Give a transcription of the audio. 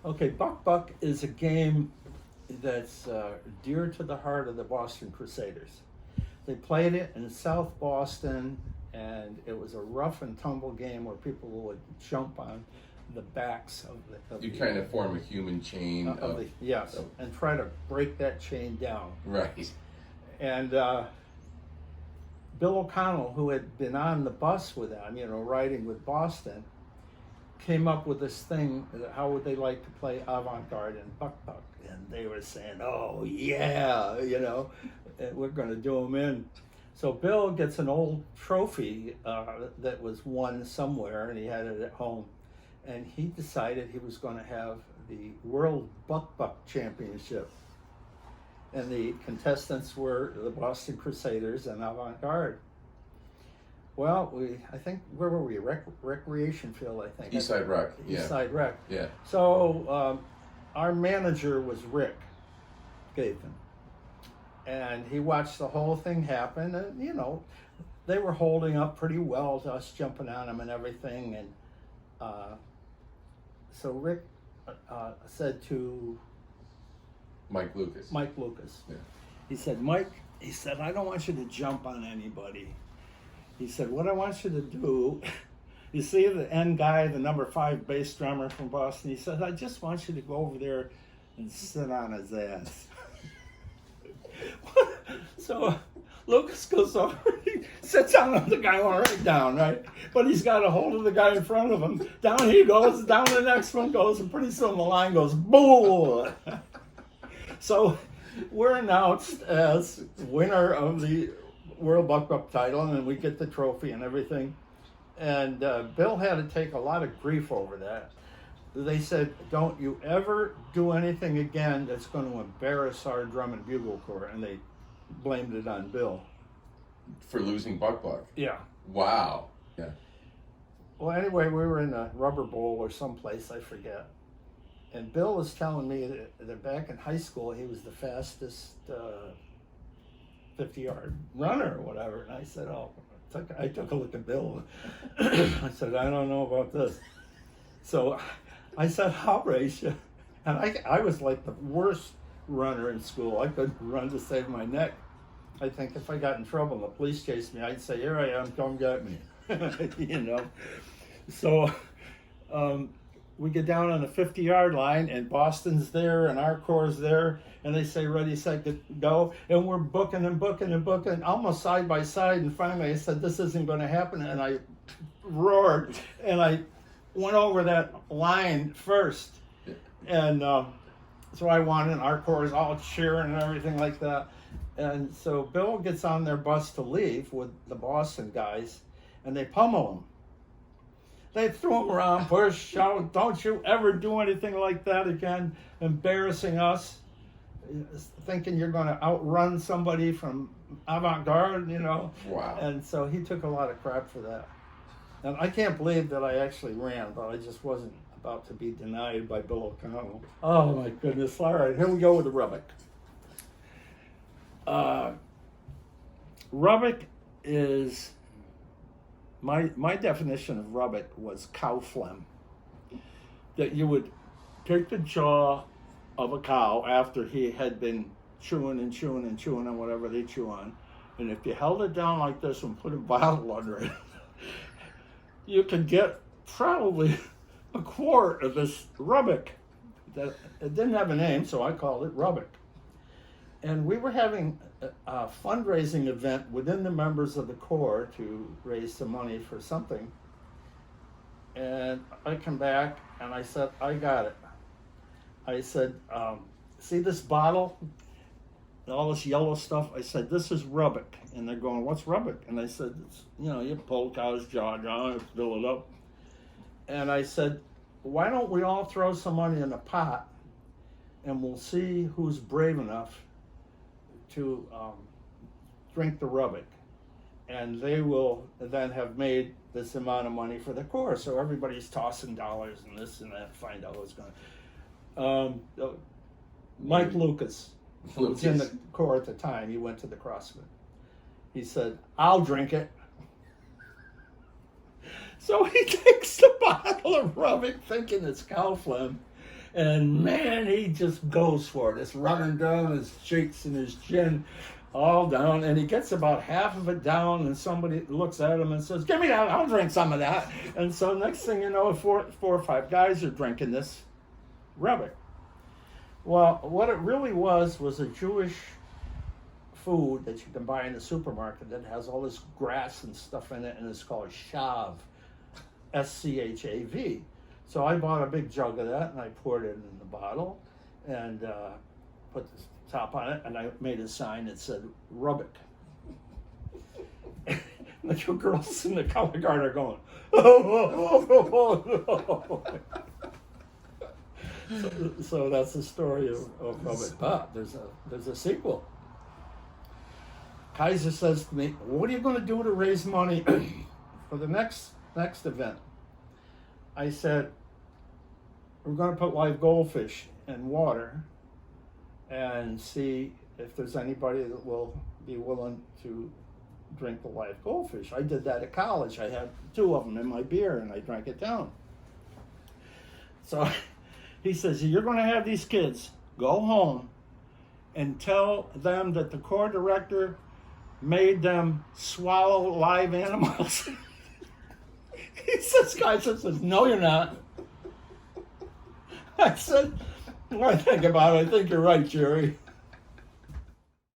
Okay, Buck Buck is a game that's dear to the heart of the Boston Crusaders. They played it in South Boston, and it was a rough and tumble game where people would jump on the backs of You the kind of form a human chain of the yes, of- and try to break that chain down. right. And Bill O'Connell, who had been on the bus with them, riding with Boston, came up with this thing. How would they like to play avant-garde and Buck Buck? And they were saying, "Oh yeah, we're going to do them in." So Bill gets an old trophy that was won somewhere, and he had it at home. And he decided he was going to have the World Buck Buck Championship. And the contestants were the Boston Crusaders and Avant-Garde. Well, I think, where were we? Recreation Field, I think. Eastside Rec, yeah. Eastside Rec. Yeah. So our manager was Rick Gathan. And he watched the whole thing happen. And, they were holding up pretty well to us jumping on them and everything. And so Rick said to Mike Lucas. Yeah. He said, "Mike," he said, "I don't want you to jump on anybody." He said, "What I want you to do," you see the end guy, the number 5 bass drummer from Boston, he said, "I just want you to go over there and sit on his ass." So Lucas goes over, he sits on the guy, went right down, right? But he's got a hold of the guy in front of him. Down he goes, down the next one goes, and pretty soon the line goes, boo! So we're announced as winner of the World Buck Buck title, and we get the trophy and everything. And Bill had to take a lot of grief over that. They said, "Don't you ever do anything again that's going to embarrass our drum and bugle corps," and they blamed it on Bill. For losing Buck Buck. Yeah. Wow. Yeah. Well, anyway, we were in a rubber bowl or someplace, I forget. And Bill was telling me that back in high school, he was the fastest 50-yard runner or whatever. And I said, I took a look at Bill. I said, "I don't know about this." So I said, "I'll race you." And I was like the worst runner in school. I couldn't run to save my neck. I think if I got in trouble and the police chased me, I'd say, "Here I am, come get me." So we get down on the 50-yard line, and Boston's there, and our corps there, and they say, "Ready, set, go," and we're booking and booking and booking, almost side by side, and finally I said, "This isn't going to happen," and I roared, and I went over that line first, and so I won, and our corps is all cheering and everything like that. And so Bill gets on their bus to leave with the Boston guys, and they pummel him. They threw him around, push, shout, "Don't you ever do anything like that again," embarrassing us, thinking you're going to outrun somebody from avant-garde, Wow. And so he took a lot of crap for that. And I can't believe that I actually ran, but I just wasn't about to be denied by Bill O'Connell. Oh my goodness. All right, here we go with the Rubick. Rubick is, my definition of Rubick was cow phlegm. That you would take the jaw of a cow after he had been chewing and chewing and chewing on whatever they chew on, and if you held it down like this and put a bottle under it, you could get probably a quart of this Rubick. It didn't have a name, so I called it Rubick. And we were having a fundraising event within the members of the Corps to raise some money for something. And I come back and I said, "I got it." I said, "See this bottle? All this yellow stuff?" I said, "This is Rubick." And they're going, "What's Rubick?" And I said, "It's, you pull the cow's jaw down, fill it up." And I said, "Why don't we all throw some money in a pot, and we'll see who's brave enough to drink the Rubick, and they will then have made this amount of money for the Corps." So everybody's tossing dollars and this and that, find out what's going on. Mike Lucas, who was in the Corps at the time, he went to the CrossFit. He said, "I'll drink it." So he takes the bottle of Rubick, thinking it's cow phlegm, And man, he just goes for it. It's running down his cheeks and his chin, all down. And he gets about half of it down, and somebody looks at him and says, "Give me that, I'll drink some of that." And so next thing you know, four or five guys are drinking this Rubick. Well, what it really was a Jewish food that you can buy in the supermarket that has all this grass and stuff in it, and it's called shav, SCHAV. So I bought a big jug of that, and I poured it in the bottle, and put the top on it, and I made a sign that said Rubick. The two girls in the color guard are going, oh. So that's the story of Rubick. But there's a sequel. Kaiser says to me, "What are you going to do to raise money for the next event?" I said, "We're going to put live goldfish in water and see if there's anybody that will be willing to drink the live goldfish." I did that at college. I had 2 of them in my beer, and I drank it down. So he says, "You're going to have these kids go home and tell them that the corps director made them swallow live animals." He says, Kaiser says, "No, you're not." I said, "When I think about it, I think you're right, Jerry."